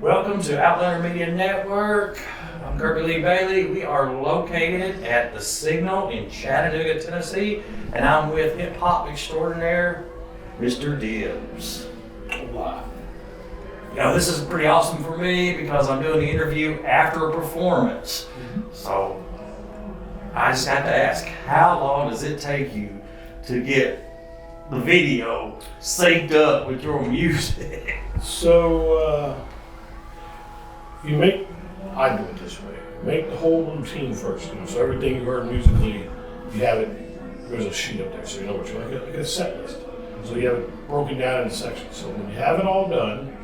Welcome to Outlander Media Network. I'm Kirby Lee Bailey. We are located at the Signal in Chattanooga, Tennessee, and I'm with hip hop extraordinaire, Mr. Dibbs. Wow. You know, this is pretty awesome for me because I'm doing the interview after a performance. So I just have to ask, how long does it take you to get the video synced up with your music? So, I do it this way. Make the whole routine first. So everything you heard musically, you have it, there's a sheet up there so you know what you're like a set list. So you have it broken down into sections. So when you have it all done,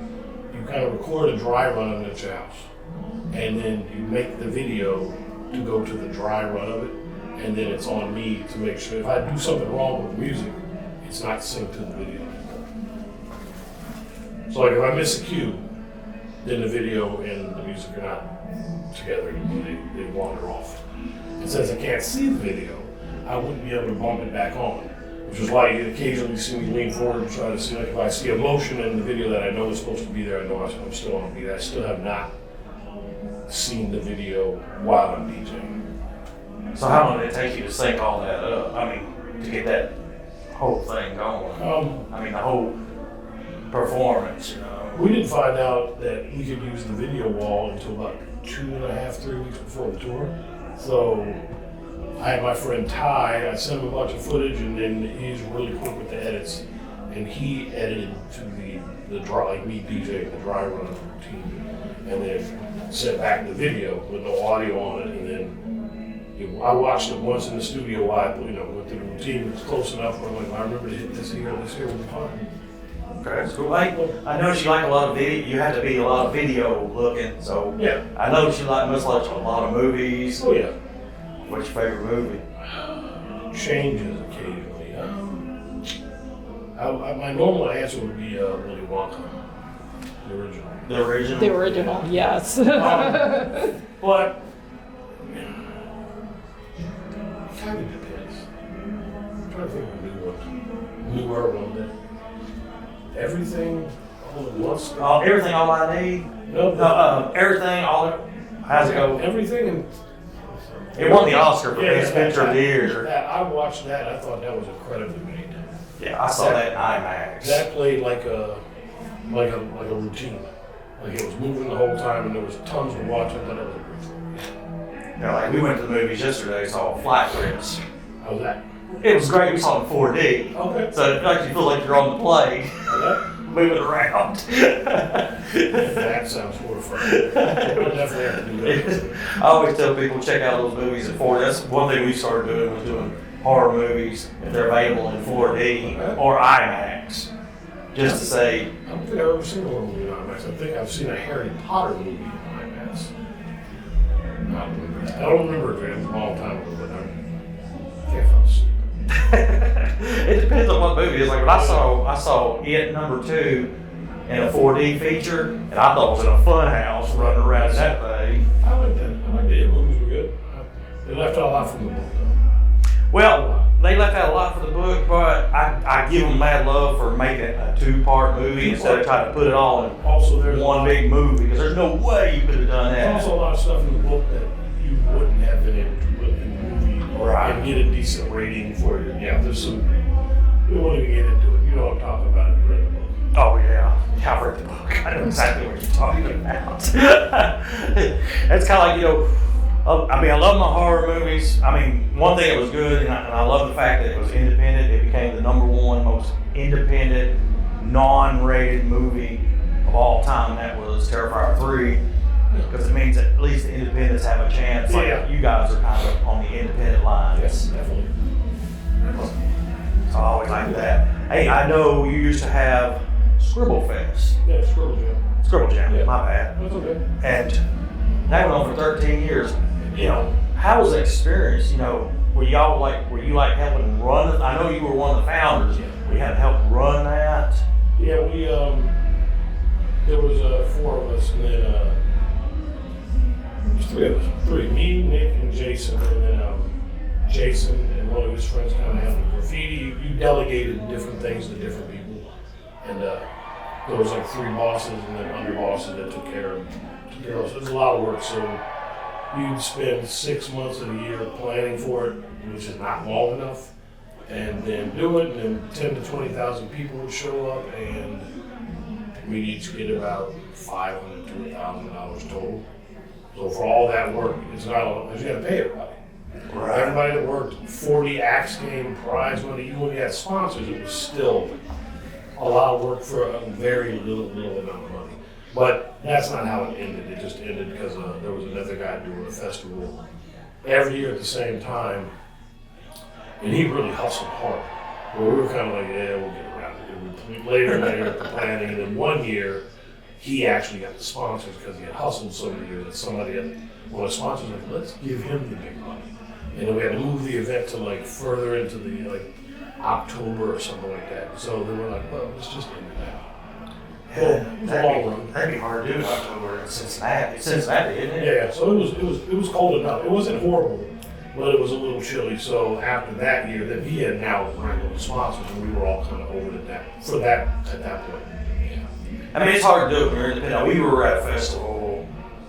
you kind of record a dry run of it at your house. And then you make the video to go to the dry run of it. And then it's on me to make sure if I do something wrong with the music, it's not synced to the video. So like if I miss a cue, then the video and the music are not together, they wander off. And since I can't see the video, I wouldn't be able to bump it back on, which is why you occasionally see me lean forward and try to see, like if I see a motion in the video that I know is supposed to be there, I know I'm still on beat. I still have not seen the video while I'm DJing. So how long did it take you to sync all that up? I mean, to get that whole thing going? The whole performance, you know? We didn't find out that we could use the video wall until about 2.5, 3 weeks before the tour. So I had my friend Ty, I sent him a bunch of footage and then he's really quick with the edits. And he edited to the dry, like me DJing the dry run routine. And then sent back the video with no audio on it. And then I watched it once in the studio while I went through the routine. It was close enough where I'm like, I remember to hit this here will be fine. Okay, that's cool. I noticed you like a lot of video. You have to be a lot of video looking. So yeah, I noticed you must like a lot of movies. Oh yeah. What's your favorite movie? Changes occasionally. My normal answer would be Willy Wonka, the original. The original. The original, yes. But it kind of depends. I'm trying to think of a new one. Newer one that. Everything all at once. Everything all I need. No. Everything all. How's it go? Everything and. It won the Oscar for Best Picture of the Year. I watched that. I thought that was incredibly made. Yeah, I saw that in IMAX. That played like a routine. Like it was moving the whole time, and there was tons to watch. I thought that was a great film. Yeah, like we went to the movies yesterday, saw Flight Risk. How was that? It was great. We saw it in 4D. Okay. So it actually feels like you're on the plane, moving around. That sounds horrifying. We'll definitely have to do that. I always tell people check out those movies in 4D. That's one thing we started doing was doing horror movies if they're available in 4D or IMAX. Just to say. I don't think I've ever seen a horror movie in IMAX. I think I've seen a Harry Potter movie in IMAX. I don't remember it. It was a long time ago, but I can't fall asleep. It depends on what movie it is. Like when I saw It #2 in a 4D feature, and I thought it was in a fun house running around that thing. I like that. I like the It movies were good. They left out a lot from the book though. Well, they left out a lot for the book, but I give them mad love for making it a 2-part movie instead of trying to put it all in one big movie, because there's no way you could have done that. There's also a lot of stuff in the book that you wouldn't have been able to put in the movie and get a decent rating for it. Yeah, there's some. We won't even get into it. You know what I'm talking about if you read the book. Oh yeah, I've read the book. I know exactly what you're talking about. It's kind of like, I love my horror movies. One thing that was good, and I love the fact that it was independent. It became the #1 most independent, non-rated movie of all time. That was Terrifier 3, because it means that at least the independents have a chance. Like you guys are kind of on the independent line. Yes, definitely. So I always like that. Hey, I know you used to have Scribble Fest. Yeah, Scribble Jam. Scribble Jam, my bad. That's okay. And that went on for 13 years. How was the experience? Were you helping run it? I know you were one of the founders. We had to help run that. Yeah, we there was 4 of us, and then there's 3 of us. 3, me, Nick, and Jason, and then Jason and one of his friends kind of handled graffiti. You delegated different things to different people, and there was like 3 bosses and then under bosses that took care of us. It was a lot of work, so you'd spend 6 months of the year planning for it, which is not long enough, and then do it, and then 10 to 20,000 people would show up, and we'd each get about $500 to $1,000 total. So for all that work, it's not a lot, because you got to pay everybody. Right. Everybody that worked, 40 acts game, prize money, even when you had sponsors, it was still a lot of work for a very little amount of money. But that's not how it ended. It just ended because there was another guy doing a festival every year at the same time, and he really hustled hard. Well, we were kind of like, yeah, we'll get around it. And later at the planning, and then one year, he actually got the sponsors because he had hustled so many years that somebody had one of the sponsors was like, let's give him the big money. And then we had to move the event to like further into the like October or something like that. So then we're like, well, let's just end it now. Yeah, that'd be hard to do in October in Cincinnati. Cincinnati, isn't it? Yeah, so it was cold enough. It wasn't horrible, but it was a little chilly. So after that year, then he had now regular sponsors, and we were all kind of over at that at that point. I mean, it's hard to do it when you're independent. We were at a festival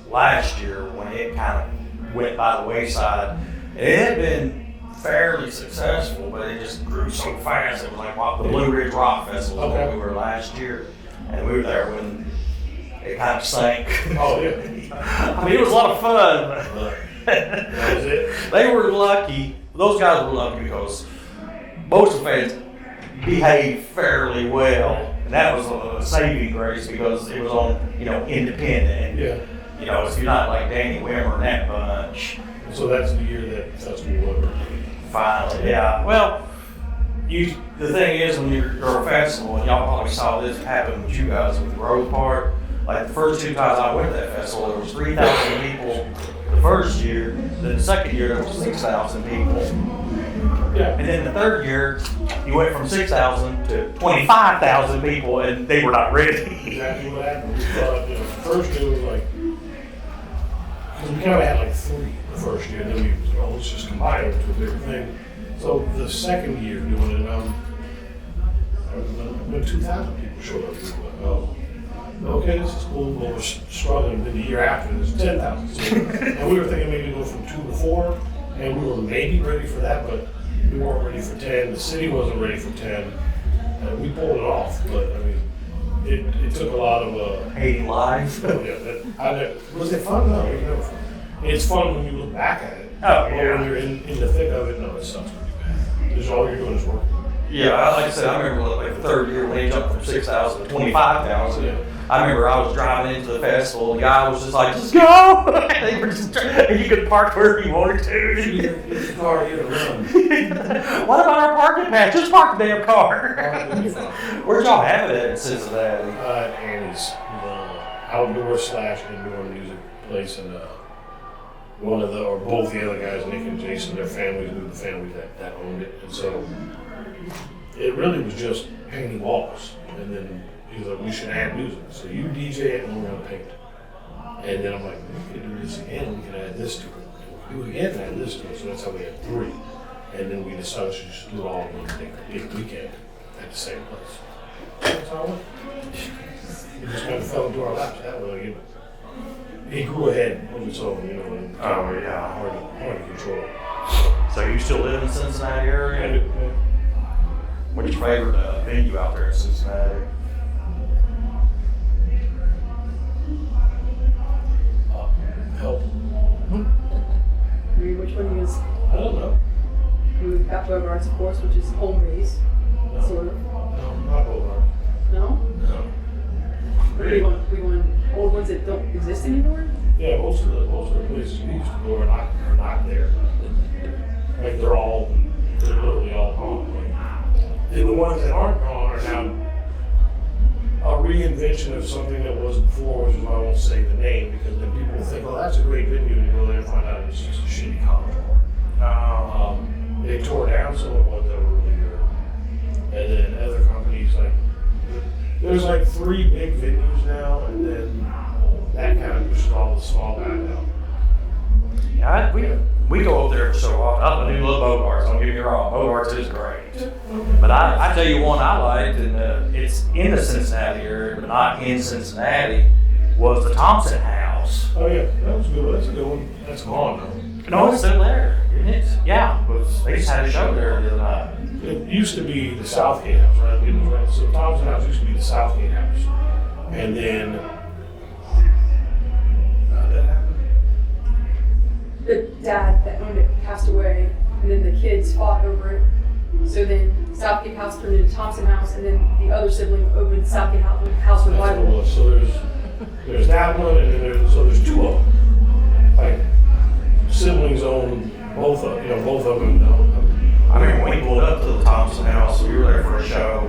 last year when it kind of went by the wayside. It had been fairly successful, but it just grew so fast. It was like the Blue Ridge Rock Festival Okay. when we were last year, and we were there when it kind of sank. Oh yeah. I mean, it was a lot of fun. That was it. They were lucky. Those guys were lucky because most of the fans behaved fairly well. And that was a saving grace because it was on, independent. And, Yeah. if you're not like Danny Wimmer and that bunch. So that's the year that festival was. Finally, yeah. Well, the thing is when you're a festival, and y'all probably saw this happen with you guys with the Grove Park. Like the first 2 times I went to that festival, there was 3,000 people the first year. Then the second year, there was 6,000 people. Yeah. And then the third year, you went from 6,000 to 25,000 people, and they were not ready. Exactly what happened. We thought, the first year was like, because we kind of had like 3 the first year, and then we let's just combine it into a bigger thing. So the second year doing it, when 2,000 people showed up, we were like, oh, okay, this is cool, but we're struggling. Then the year after, there's 10,000. So, and we were thinking maybe go from 2 to 4, and we were maybe ready for that, but we weren't ready for 10. The city wasn't ready for 10. We pulled it off, but I mean, it took a lot of. Hating life. Was it fun? No, it was never fun. It's fun when you look back at it. Oh, But yeah. when you're in the thick of it, no, it sucks pretty bad. Because all you're doing is working. Yeah, like I said, I remember like the third year when they jumped from 6,000 to 25,000. Yeah. I remember I was driving into the festival, and the guy was just like, "Just go!" They were just, and you could park wherever you wanted to. Get the car, get a run. What about our parking pass? Just park the damn car. It'll be fun. Where'd y'all have it at in Cincinnati? Annie's, outdoor/indoor music place, and one of the, or both the other guys, Nick and Jason, their families knew the family that owned it, and so it really was just painting walls, and then he was like, we should add music, so you DJ it and we're gonna paint it. And then I'm like, we can do this again, we can add this to it. We do it again and add this to it, so that's how we had 3. And then we decided to just do it all in one big weekend at the same place. That's how it went. It just kind of fell into our laps that way. It grew ahead of its own, and Oh, yeah. hard to control. So you still live in the Cincinnati area? Yeah. What's your favorite venue out there in Cincinnati? Help. Which one is? I don't know. We've got Bogarts, of course, which is home base, sort of. No, not Bogart. No? No. Or we want old ones that don't exist anymore? Yeah, most of the places we used to go are not there. Like they're literally all gone. And the ones that aren't gone are now a reinvention of something that was before, which is why I won't say the name, because then people will think, oh, that's a great venue, and you go there and find out it's just a shitty college bar. They tore down some of the ones that were really good. And then other companies, like, there's like 3 big venues now, and then that kind of pushes all the small guys out. Yeah, we go up there so often. I do love Bogarts, don't get me wrong. Bogarts is great. But I tell you one I liked, and it's in the Cincinnati area, but not in Cincinnati, was the Thompson House. Oh yeah, that was good. That's a good one. That's gone though. No, it's still there, isn't it? Yeah, they just had a show there the other night. It used to be the Southgate House, right? It was right. So Thompson House used to be the Southgate House, and then how did that happen? The dad that owned it passed away, and then the kids fought over it. So then Southgate House turned into Thompson House, and then the other sibling opened Southgate House with That's what it Revival. was. So there's that one, and then there's two of them. Like siblings own both of both of them. I remember when we pulled up to the Thompson House, we were there for a show,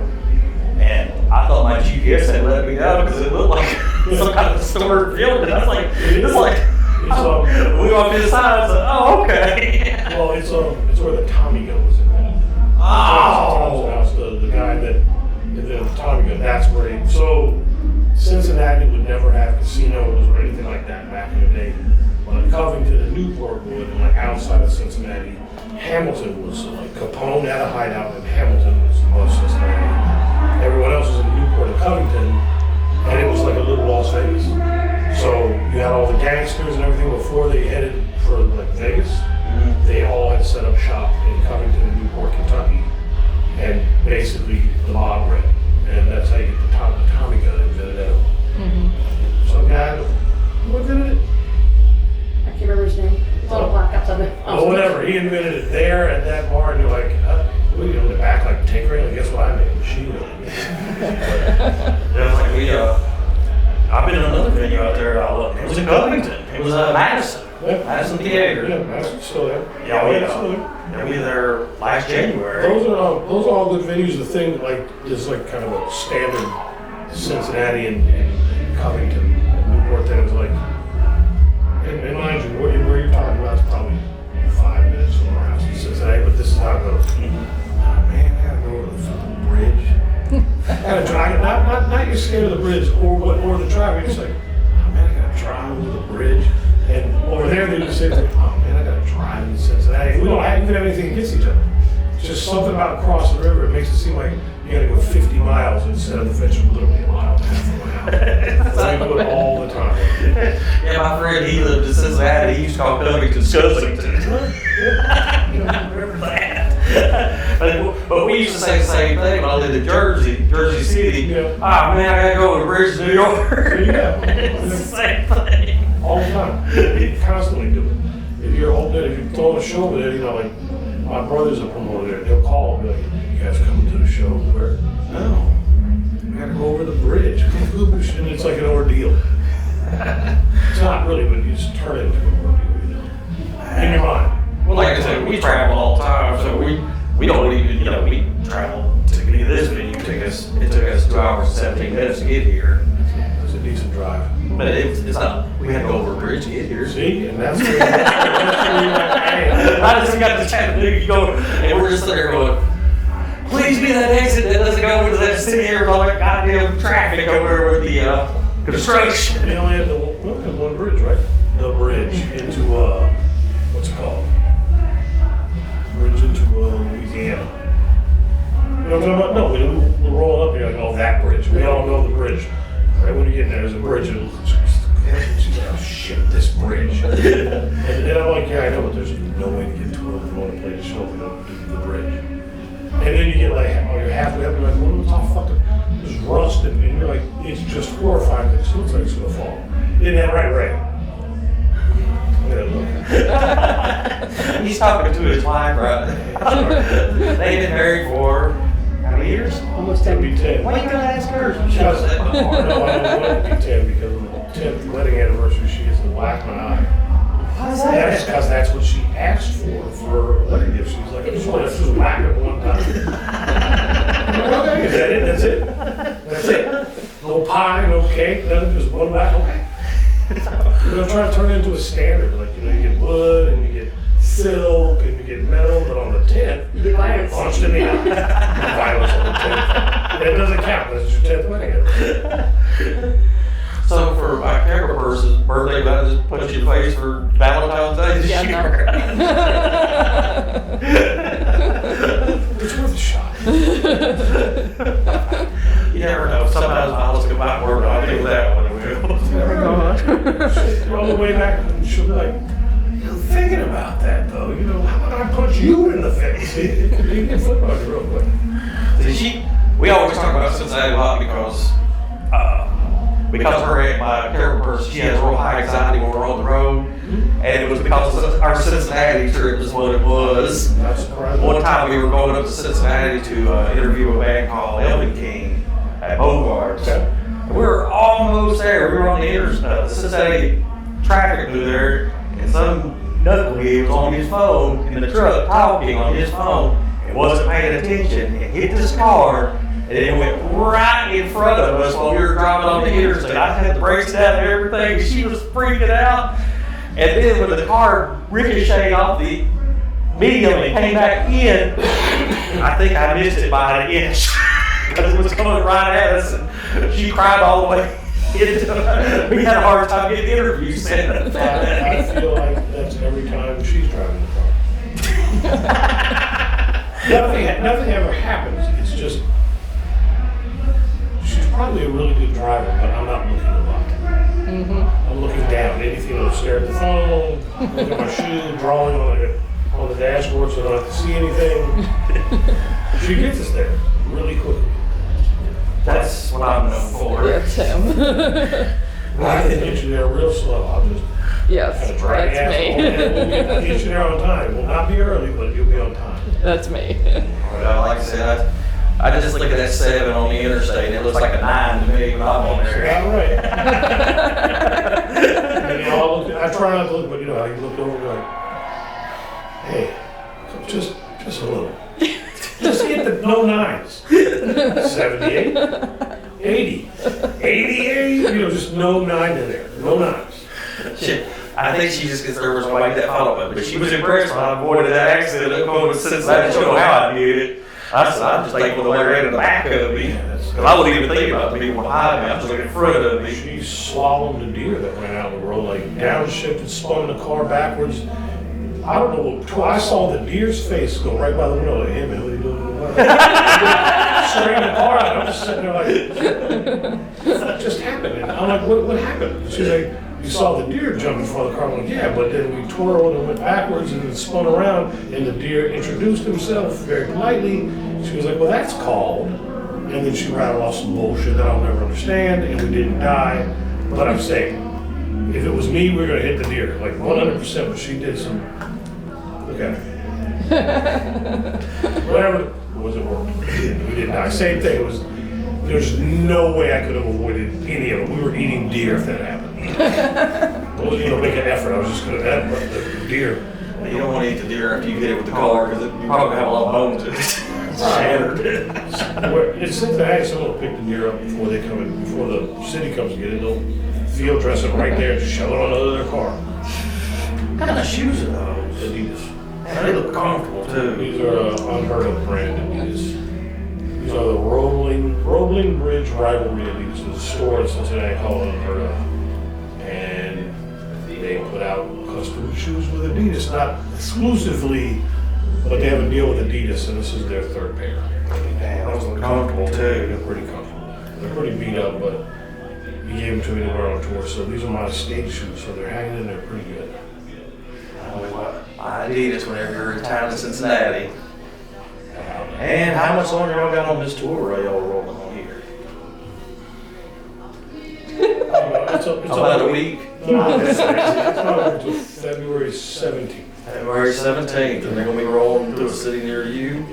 and I thought my GPS had let me down because it looked like some kind of stored building. I was like, we walked inside, I was like, oh, okay. Well, it's where the Tommy gun was invented. Oh. Thompson House, the guy that invented the Tommy gun, that's where he, so Cincinnati would never have casinos or anything like that back in the day. But Covington and Newport would, and like outside of Cincinnati, Hamilton was like Capone had a hideout, and Hamilton was above Cincinnati. Everyone else was in Newport and Covington, and it was like a little Las Vegas. So you had all the gangsters and everything before they headed for like Vegas. They all had set up shop in Covington and Newport, Kentucky, and basically the mob ran, and that's how you get the Tommy gun invented out of. Some guy, what invented it? I can't remember his name. It's on a plaque outside the house. Well, whatever. He invented it there at that bar, and you're like, what are you doing in the back like tinkering? Like, guess what I made? A machine gun. Yeah, like I've been in another venue out there. It was in Covington. It was Madison. Yeah. Madison Theater. Yeah, Madison's still there. Yeah, still there. Yeah, we were there last January. Those are all good venues. The thing, like, there's like kind of a standard Cincinnati and Covington and Newport thing. It's like, and mind you, where you're talking about is probably 5 minutes from our house in Cincinnati, but this is how it goes. Oh man, I gotta go over the fucking bridge. I gotta drive. Not you're scared of the bridge or the drive. You're just like, oh man, I gotta drive over the bridge. And over there, they just say, like, oh man, I gotta drive in Cincinnati. We don't even have anything against each other. It's just something about crossing the river. It makes it seem like you gotta go 50 miles instead of eventually literally a mile and a half from my house. So we do it all the time. Yeah, my friend, he lived in Cincinnati. He used to call Covington Scuzzington. I remember that. But we used to say the same thing when I lived in Jersey City. Yeah. Ah, man, I gotta go to the bridge to New York. It's the same thing. All the time. You constantly do it. If you're throwing a show there, like my brother's a promoter there, they'll call and be like, you guys coming to the show? Where? No. We gotta go over the bridge. And it's like an ordeal. It's not really, but you just turn it into an ordeal, in your mind. Well, like I said, we travel all the time, so we don't even, we travel to get to this venue. It took us 2 hours and 17 minutes to get here. It was a decent drive. But it's not, we had to go over a bridge to get here. See, and that's where you're like, I just got to Chattanooga, and we're just there going, please be that exit that doesn't go into that city area with all that goddamn traffic over there with the construction. They only had one bridge, right? The bridge into, what's it called? Bridge into Louisiana. You know what I'm talking about? No, we're rolling up here like, oh, that bridge. We all know the bridge. Right when you get there, there's a bridge. And she's like, oh shit, this bridge. and I'm like, yeah, I know, but there's no way to get to it. We want to play the show, we don't do the bridge. And then you get like, oh, you're halfway up, you're like, what was all fucking, there's rust, and you're like, it's just horrifying because it looks like it's gonna fall. Isn't that right? He's talking to his wife, right? They've been married for how many years? Almost It'll 10. be 10. Why are you gonna ask her? She Because, knows that before. no, I don't want it to be 10 because on the 10th wedding anniversary, she gets a black eye. How's That's because that's what she asked for a wedding gift. She's like, I just want to just whack it one time. Okay, is that it? That's it. No pie, no cake, nothing, just one whack. Okay. We're gonna try to turn it into a standard. Like, you get wood and you get silk and you get metal, but on the 10th, You get violence. punched in the eye. Violence on the 10th. That doesn't count. That's your 10th wedding anniversary. So for my caregiver's birthday we gotta just put you in face for Valentine's Day this year. It's worth a shot. You never know. Sometimes I'll just go back to work, but I'll do that one. All the way back, she'll be like, "You're thinking about that, though. You know, how about I punch you in the face?" You can flip on it real quick. We always talk about Cincinnati a lot because my care person, she has real high anxiety when we're on the road, and it was because of our Cincinnati trip is what it was. One time we were going up to Cincinnati to interview a band called Elvin King at Bogart's. We were almost there. We were on the Cincinnati traffic through there, and some knucklehead was on his phone in the truck talking on his phone and wasn't paying attention and hit this car, and it went right in front of us while we were driving on the interstate. I had the brakes down and everything, and she was freaking out. And then when the car ricocheted off the median and came back in, I think I missed it by an inch because it was coming right at us, and she cried all the way. We had a hard time getting interviews set up. I feel like that's every time she's driving the car. Nothing ever happens. It's just she's probably a really good driver, but I'm not looking a lot. I'm looking down. Anything to stare at the phone, look at my shoe, drawing on the dashboard so I don't have to see anything. She gets us there really quickly. That's what I'm known for. That's him. I can get you there real slow. I'll just Yes, kind of drag that's me. We'll get you there on time. We'll not be early, but you'll be on time. That's me. Well, like I said, I just look at that 7 on the interstate, and it looks like a 9 to me when I'm on there. Yeah, right. And you know, I try not to look, but you know how you look over and you're like, hey, just a little. Just hit the no 9s. 78, 80, 88, you know, just no 9 in there. No 9s. Shit, I think she just gets nervous when I make that follow-up, but she was impressed when I avoided that accident up going to Cincinnati. She don't know how I did it. I said, I'm just thankful to let her in the back of me. Because I wasn't even thinking about the people behind me. I was just looking in front of me. She slallomed a deer that ran out of the road, like downshifted, spun the car backwards. I don't know, I saw the deer's face go right by the window, like, hey man, what are you doing? Straight in the car, and I'm just sitting there like, what just happened? And I'm like, what happened? She's like, you saw the deer jump in front of the car. I'm like, yeah, but then we twirled and went backwards and then spun around, and the deer introduced himself very politely. She was like, well, that's called. And then she rattled off some bullshit that I'll never understand, and we didn't die. But I'm saying, if it was me, we were gonna hit the deer, like 100%, but she did some, okay. Whatever, it wasn't working. We didn't die. Same thing, there's no way I could have avoided any of it. We were eating deer if that happened. I wasn't gonna make an effort, I was just gonna have the deer. You don't want to eat the deer after you hit it with the car because you probably have a lot of bones in it. Shattered. It's Cincinnati, someone will pick the deer up before they come in, before the city comes to get it. They'll field dress it right there and just shove it on the hood of their car. What kind of shoes are those? Adidas. Man, they look comfortable too. These are unheard of brand Adidas. These are the Rolling Bridge Rivalry Adidas. There's a store in Cincinnati called Unheard of. And they put out custom shoes with Adidas, not exclusively, but they have a deal with Adidas, and this is their third pair. Damn, those look comfortable too. They're pretty comfortable. They're pretty beat up, but he gave them to me to wear on tour. So these are my skate shoes, so they're hanging in there pretty good. My Adidas whenever you're in town in Cincinnati. And how much longer y'all got on this tour y'all rolling on here? It's About a week. No, it's until February 17th. February 17th, and they're going to be rolling through a city near you.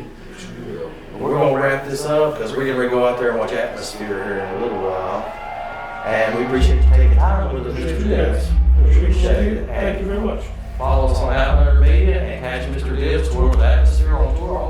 We're going to wrap this up because we're going to go out there and watch Atmosphere here in a little while. And we appreciate you taking time with us, Mr. Dibbs. Appreciate it. Thank you very much. Follow us on Outlander Media and catch Mr. Dibbs touring with Atmosphere on tour all